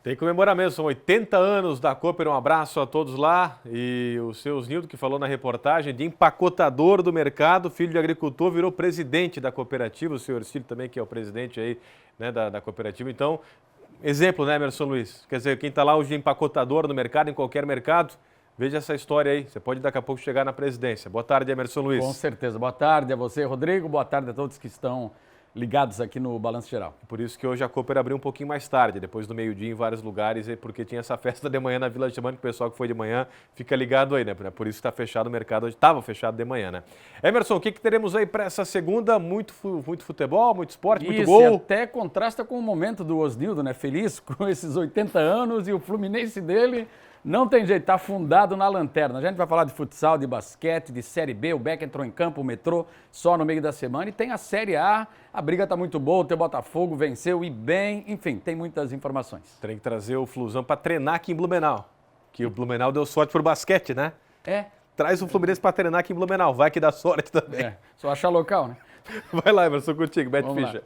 Tem que comemorar mesmo, são 80 anos da Cooper, um abraço a todos lá. E o seu Osnildo, que falou na reportagem, de empacotador do mercado, filho de agricultor, virou presidente da cooperativa, o senhor Cílio também, que é o presidente aí, né, da cooperativa. Então, exemplo, né, Emerson Luiz? Quer dizer, quem está lá hoje de empacotador no mercado, em qualquer mercado, veja essa história aí, você pode daqui a pouco chegar na presidência. Boa tarde, Emerson Luiz. Com certeza. Boa tarde a você, Rodrigo. Boa tarde a todos que estão ligados aqui no Balanço Geral. Por isso que hoje a Cooper abriu um pouquinho mais tarde, depois do meio-dia em vários lugares, porque tinha essa festa de manhã na Vila Germânica, o pessoal que foi de manhã fica ligado aí, né? Por isso que está fechado o mercado hoje, estava fechado de manhã, né? Emerson, o que teremos aí para essa segunda? Muito futebol, muito esporte, muito gol? Isso, até contrasta com o momento do Osnildo, né? Feliz com esses 80 anos e o Fluminense dele não tem jeito, tá afundado na lanterna. A gente vai falar de futsal, de basquete, de Série B, o Beck entrou em campo, o Metrô só no meio da semana. E tem a Série A, a briga tá muito boa, o teu Botafogo venceu e bem, enfim, tem muitas informações. Tem que trazer o Flusão para treinar aqui em Blumenau, que o Blumenau deu sorte pro basquete, né? É. Traz o Fluminense para treinar aqui em Blumenau, vai que dá sorte também. É, só achar local, né? Vai lá, Emerson, contigo, Beto Ficha.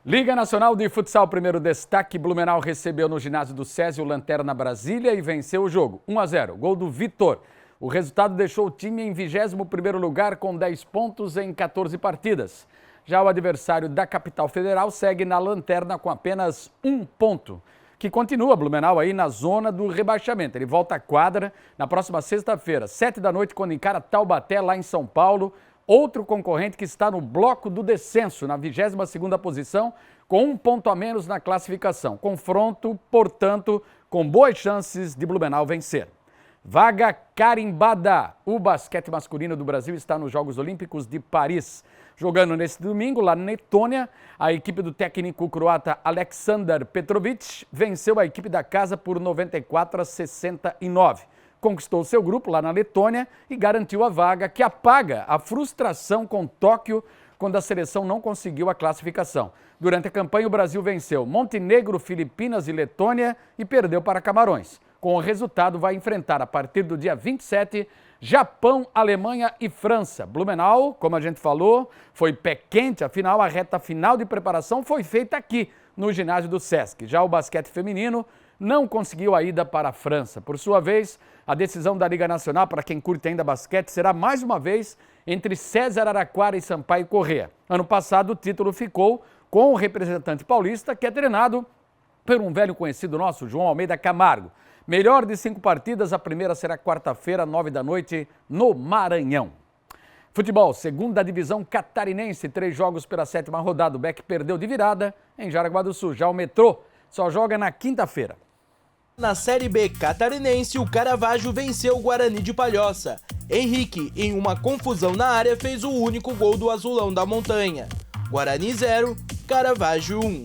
Liga Nacional de Futsal, primeiro destaque, Blumenau recebeu no ginásio do SESI o Lanterna Brasília e venceu o jogo, 1-0, gol do Vitor. O resultado deixou o time em 21º lugar com 10 pontos em 14 partidas. Já o adversário da capital federal segue na lanterna com apenas 1 ponto, que continua Blumenau aí na zona do rebaixamento. Ele volta à quadra na próxima sexta-feira, 7 da noite, quando encara Taubaté lá em São Paulo. Outro concorrente que está no bloco do descenso, na 22ª posição, com 1 ponto a menos na classificação. Confronto, portanto, com boas chances de Blumenau vencer. Vaga carimbada. O basquete masculino do Brasil está nos Jogos Olímpicos de Paris. Jogando nesse domingo, lá na Letônia, a equipe do técnico croata Aleksandar Petrovic venceu a equipe da casa por 94-69. Conquistou seu grupo lá na Letônia e garantiu a vaga que apaga a frustração com Tóquio quando a seleção não conseguiu a classificação. Durante a campanha, o Brasil venceu Montenegro, Filipinas e Letônia e perdeu para Camarões. Com o resultado, vai enfrentar a partir do dia 27, Japão, Alemanha e França. Blumenau, como a gente falou, foi pé quente, afinal a reta final de preparação foi feita aqui, no ginásio do Sesc. Já o basquete feminino não conseguiu a ida para a França. Por sua vez, a decisão da Liga Nacional, para quem curte ainda basquete, será mais uma vez entre César Araquara e Sampaio Corrêa. Ano passado, o título ficou com o representante paulista, que é treinado por um velho conhecido nosso, João Almeida Camargo. Melhor de 5 partidas, a primeira será quarta-feira, 9 da noite, no Maranhão. Futebol, segunda divisão catarinense, 3 jogos pela 7ª rodada. O Beck perdeu de virada em Jaraguá do Sul. Já o Metrô só joga na quinta-feira. Na Série B catarinense, o Caravaggio venceu o Guarani de Palhoça. Henrique, em uma confusão na área, fez o único gol do Azulão da Montanha. Guarani 0, Caravaggio 1.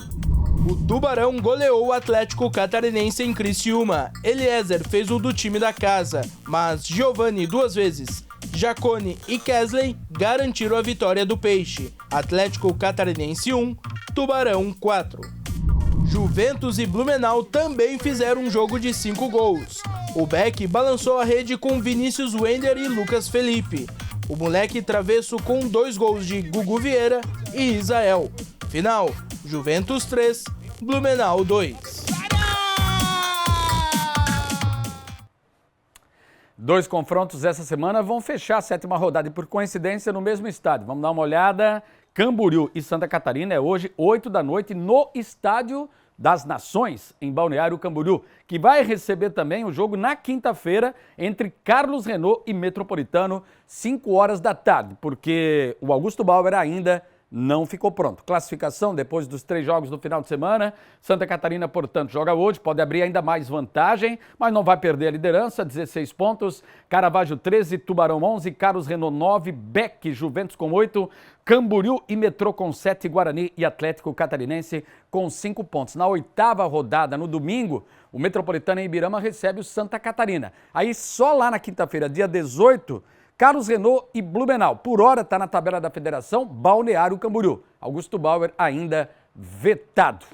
O Tubarão goleou o Atlético Catarinense em Criciúma. Eliezer fez o do time da casa, mas Giovani 2 vezes, Jacone e Kesley garantiram a vitória do Peixe. Atlético Catarinense 1, Tubarão 4. Juventus e Blumenau também fizeram um jogo de 5 gols. O Beck balançou a rede com Vinícius Wender e Lucas Felipe. O moleque travesso com 2 gols de Gugu Vieira e Isael. Final, Juventus 3, Blumenau 2. 2 confrontos essa semana vão fechar a 7ª rodada e, por coincidência, no mesmo estádio. Vamos dar uma olhada. Camboriú e Santa Catarina é hoje, 8 da noite, no Estádio das Nações, em Balneário Camboriú, que vai receber também o jogo na quinta-feira entre Carlos Renault e Metropolitano, 5 horas da tarde, porque o Augusto Bauer ainda não ficou pronto. Classificação depois dos 3 jogos do final de semana. Santa Catarina, portanto, joga hoje, pode abrir ainda mais vantagem, mas não vai perder a liderança, 16 pontos. Caravaggio 13, Tubarão 11, Carlos Renault 9, Beck, Juventus com 8, Camboriú e Metrô com 7, Guarani e Atlético Catarinense com 5 pontos. Na 8ª rodada, no domingo, o Metropolitano em Ibirama recebe o Santa Catarina. Aí só lá na quinta-feira, dia 18, Carlos Renault e Blumenau. Por hora está na tabela da federação, Balneário Camboriú. Augusto Bauer ainda vetado.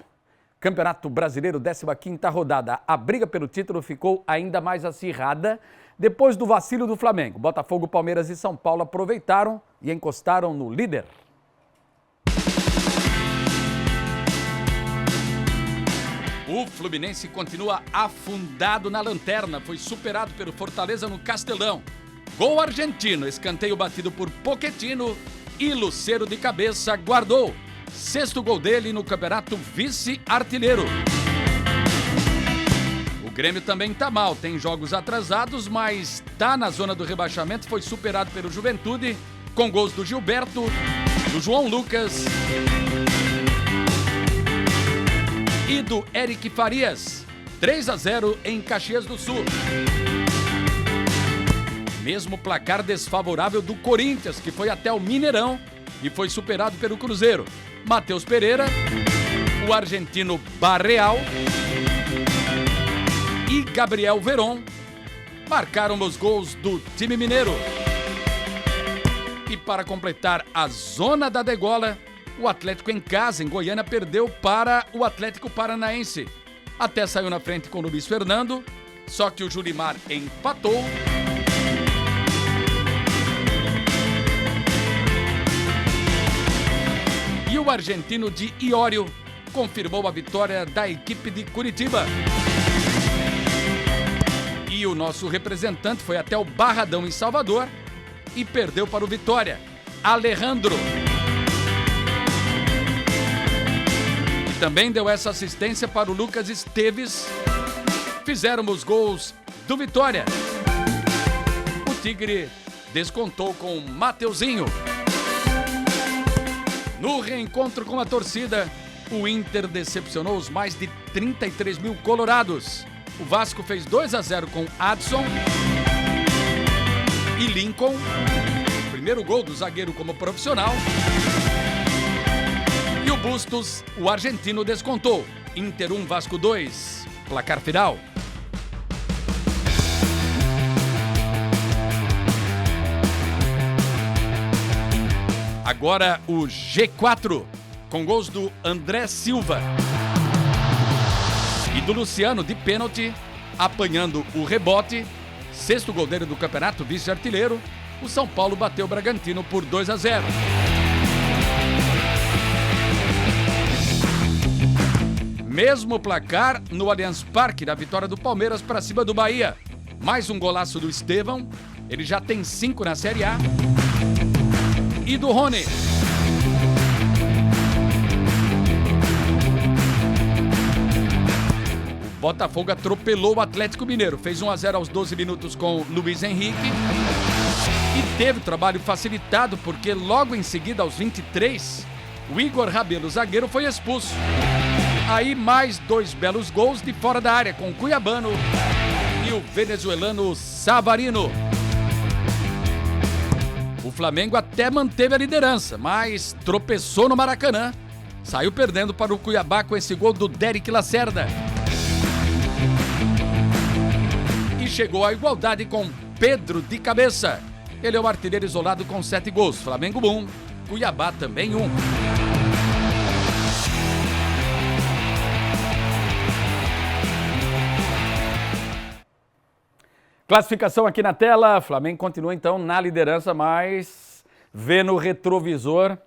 Campeonato Brasileiro, 15ª rodada. A briga pelo título ficou ainda mais acirrada depois do vacilo do Flamengo. Botafogo, Palmeiras e São Paulo aproveitaram e encostaram no líder. O O Fluminense continua afundado na lanterna, foi superado pelo Fortaleza no Castelão. Gol argentino, escanteio batido por Pochettino e Lucero de cabeça guardou. 6º gol dele no campeonato, vice-artilheiro. O Grêmio também tá mal, tem jogos atrasados, mas tá na zona do rebaixamento, foi superado pelo Juventude, com gols do Gilberto, do João Lucas e do Eric Farias. 3-0 em Caxias do Sul. Mesmo placar desfavorável do Corinthians, que foi até o Mineirão e foi superado pelo Cruzeiro. Matheus Pereira, o argentino Barreal e Gabriel Veron marcaram os gols do time mineiro. E para completar a zona da degola, o Atlético em casa, em Goiânia, perdeu para o Atlético Paranaense. Até saiu na frente com o Luiz Fernando, só que o Julimar empatou. E o argentino de Iorio confirmou a vitória da equipe de Curitiba. E o nosso representante foi até o Barradão em Salvador e perdeu para o Vitória, Alejandro. E também deu essa assistência para o Lucas Esteves. Fizeram os gols do Vitória. O Tigre descontou com Mateuzinho. No reencontro com a torcida, o Inter decepcionou os mais de 33 mil colorados. O Vasco fez 2-0 com Adson e Lincoln. Primeiro gol do zagueiro como profissional. E o Bustos, o argentino, descontou. Inter 1, Vasco 2. Placar final. Agora o G4, com gols do André Silva e do Luciano de pênalti, apanhando o rebote. 6º gol dele do campeonato, vice-artilheiro. O São Paulo bateu o Bragantino por 2-0. Mesmo placar no Allianz Parque, da vitória do Palmeiras para cima do Bahia. Mais um golaço do Estevão, ele já tem 5 na Série A. E do Rony. O Botafogo atropelou o Atlético Mineiro, fez 1-0 aos 12 minutos com Luiz Henrique e teve o trabalho facilitado porque logo em seguida, aos 23, o Igor Rabelo, zagueiro, foi expulso. Aí mais 2 belos gols de fora da área com o cuiabano e o venezuelano Savarino. O Flamengo até manteve a liderança, mas tropeçou no Maracanã. Saiu perdendo para o Cuiabá com esse gol do Derek Lacerda. E chegou à igualdade com Pedro de cabeça. Ele é o artilheiro isolado com 7 gols. Flamengo 1, Cuiabá também 1. Classificação aqui na tela, Flamengo continua então na liderança, mas vê no retrovisor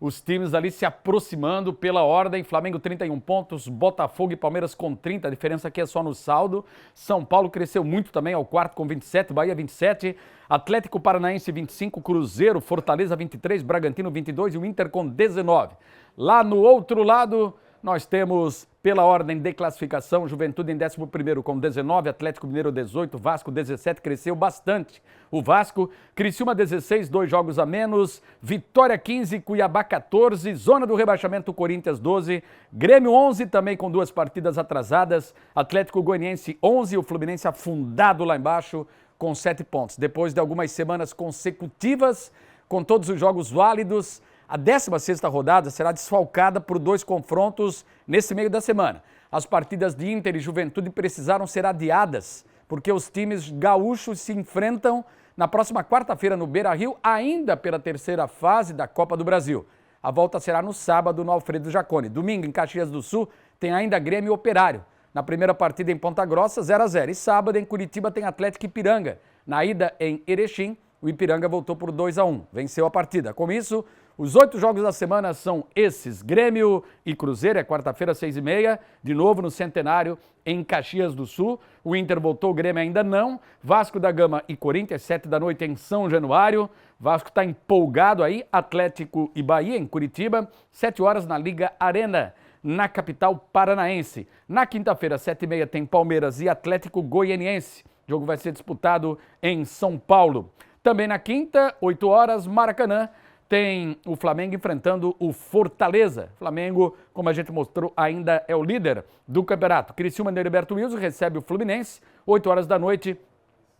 os times ali se aproximando pela ordem. Flamengo 31 pontos, Botafogo e Palmeiras com 30, a diferença aqui é só no saldo. São Paulo cresceu muito também, ao quarto com 27, Bahia 27, Atlético Paranaense 25, Cruzeiro, Fortaleza 23, Bragantino 22 e o Inter com 19. Lá no outro lado, nós temos, pela ordem de classificação, Juventude em 11º com 19, Atlético Mineiro 18, Vasco 17, cresceu bastante. O Vasco, Criciúma 16, 2 jogos a menos, Vitória 15, Cuiabá 14, zona do rebaixamento Corinthians 12, Grêmio 11 também com 2 partidas atrasadas, Atlético Goianiense 11, o Fluminense afundado lá embaixo com 7 pontos. Depois de algumas semanas consecutivas, com todos os jogos válidos, a 16ª rodada será desfalcada por 2 confrontos nesse meio da semana. As partidas de Inter e Juventude precisaram ser adiadas, porque os times gaúchos se enfrentam na próxima quarta-feira no Beira-Rio, ainda pela 3ª fase da Copa do Brasil. A volta será no sábado no Alfredo Jaconi. Domingo, em Caxias do Sul, tem ainda Grêmio e Operário. Na primeira partida em Ponta Grossa, 0-0. E sábado, em Curitiba, tem Atlético e Ipiranga. Na ida em Erechim, o Ipiranga voltou por 2-1, venceu a partida. Com isso, Os 8 jogos da semana são esses: Grêmio e Cruzeiro, é quarta-feira, 6h30, de novo no Centenário, em Caxias do Sul. O Inter voltou, o Grêmio ainda não. Vasco da Gama e Corinthians, 7h em São Januário. Vasco está empolgado aí. Atlético e Bahia, em Curitiba, 7h na Liga Arena, na capital paranaense. Na quinta-feira, 7h30, tem Palmeiras e Atlético Goianiense. O jogo vai ser disputado em São Paulo. Também na quinta, 8h, Maracanã, tem o Flamengo enfrentando o Fortaleza. Flamengo, como a gente mostrou, ainda é o líder do campeonato. Criciúma de Heriberto Wilson recebe o Fluminense, 8h.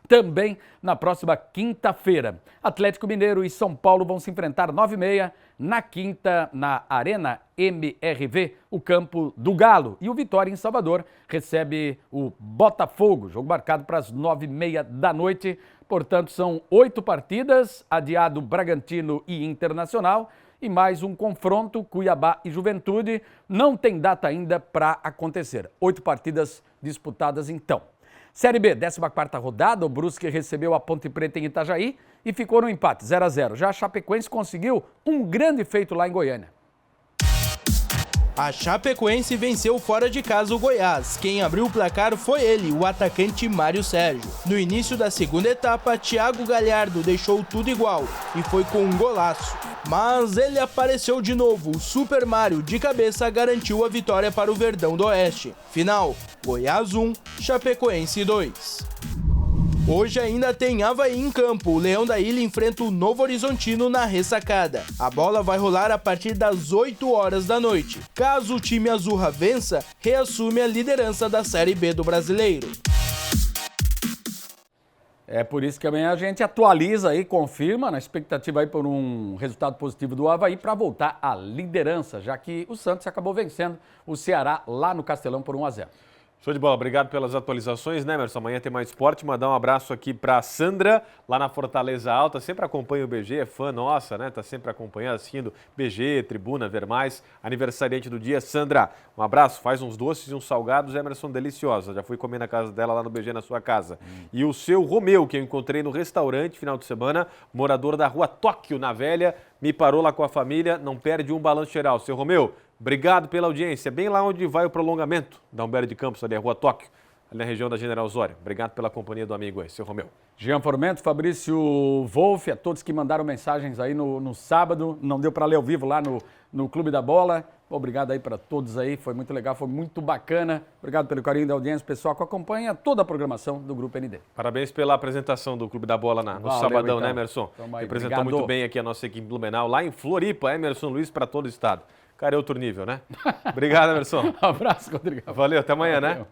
Também na próxima quinta-feira. Atlético Mineiro e São Paulo vão se enfrentar 9h30 na quinta, na Arena MRV, o campo do Galo. E o Vitória em Salvador recebe o Botafogo, jogo marcado para as 9h30. Portanto, são 8 partidas, adiado Bragantino e Internacional, e mais um confronto, Cuiabá e Juventude. Não tem data ainda para acontecer. 8 partidas disputadas então. Série B, 14ª rodada, o Brusque recebeu a Ponte Preta em Itajaí e ficou no empate, 0x0. Já a Chapecoense conseguiu um grande feito lá em Goiânia. A Chapecoense venceu fora de casa o Goiás. Quem abriu o placar foi ele, o atacante Mário Sérgio. No início da segunda etapa, Thiago Galhardo deixou tudo igual e foi com um golaço. Mas ele apareceu de novo, o Super Mário de cabeça garantiu a vitória para o Verdão do Oeste. Final, Goiás 1, Chapecoense 2. Hoje ainda tem Avaí em campo. O Leão da Ilha enfrenta o Novo Horizontino na ressacada. A bola vai rolar a partir das 8h. Caso o time azurra vença, reassume a liderança da Série B do Brasileiro. É por isso que amanhã a gente atualiza aí, confirma, na expectativa aí por um resultado positivo do Avaí para voltar à liderança, já que o Santos acabou vencendo o Ceará lá no Castelão por 1x0. Show de bola, obrigado pelas atualizações, né, Emerson? Amanhã tem mais esporte. Mandar um abraço aqui para Sandra, lá na Fortaleza Alta. Sempre acompanha o BG, é fã nossa, né? Tá sempre acompanhando, assistindo BG, Tribuna, Ver Mais. Aniversariante do dia, Sandra. Um abraço, faz uns doces e uns salgados, Emerson, deliciosa. Já fui comer na casa dela, lá no BG, na sua casa. E o seu Romeu, que eu encontrei no restaurante final de semana, morador da Rua Tóquio, na Velha, me parou lá com a família, não perde um balanço geral. Seu Romeu, obrigado pela audiência. Bem lá onde vai o prolongamento da Humberto de Campos, ali a Rua Tóquio, ali na região da General Osório. Obrigado pela companhia do amigo aí, seu Romeu. Jean Formento, Fabrício Wolff, a todos que mandaram mensagens aí no sábado. Não deu para ler ao vivo lá no Clube da Bola. Obrigado aí para todos aí, foi muito legal, foi muito bacana. Obrigado pelo carinho da audiência, pessoal que acompanha toda a programação do Grupo ND. Parabéns pela apresentação do Clube da Bola no sabadão, então, né, Emerson? Representou obrigado. Muito bem aqui a nossa equipe Blumenau, lá em Floripa, Emerson Luiz para todo o estado. Cara, é outro nível, né? Obrigado, Emerson. Um abraço, Rodrigo. Valeu, até amanhã, né?